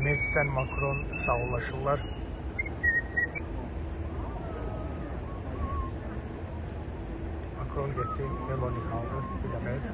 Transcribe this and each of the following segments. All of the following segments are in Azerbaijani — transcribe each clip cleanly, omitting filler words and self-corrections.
Merc'den Macron sağollaşırlar. Macron gitti, Meloni kaldı. Bilemeyiz.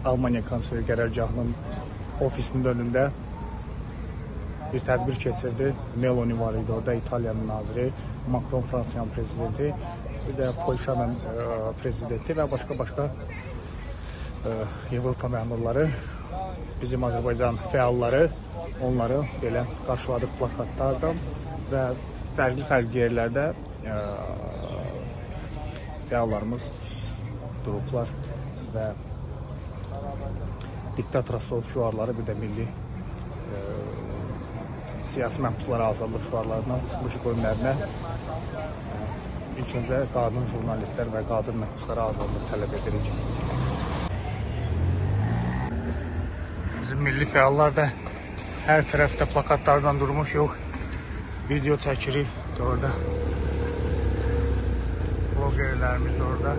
Almanya kansleri qərargahının ofisinin önündə bir tədbir keçirdi. Meloni var idi orada, İtaliyanın naziri, Macron Fransanın prezidenti, bir də Polşanın prezidenti və başqa Avropa məmurları, bizim Azərbaycan fəalları, onları belə qarşıladıq plakatlardan və fərqli yerlərdə fəallarımız durublar və diktatora sol şüarları, bir də milli siyasi məhbuslara azadlıq şüarlarına, sıxmışıq önlərinə ilk öncə qadın jurnalistlər və qadın məhbuslara azadlıq tələb edirik. Bizim milli fəallar da hər tərəfdə plakatlardan durmuşuq, video çəkirik orada, blogerlərimiz orada.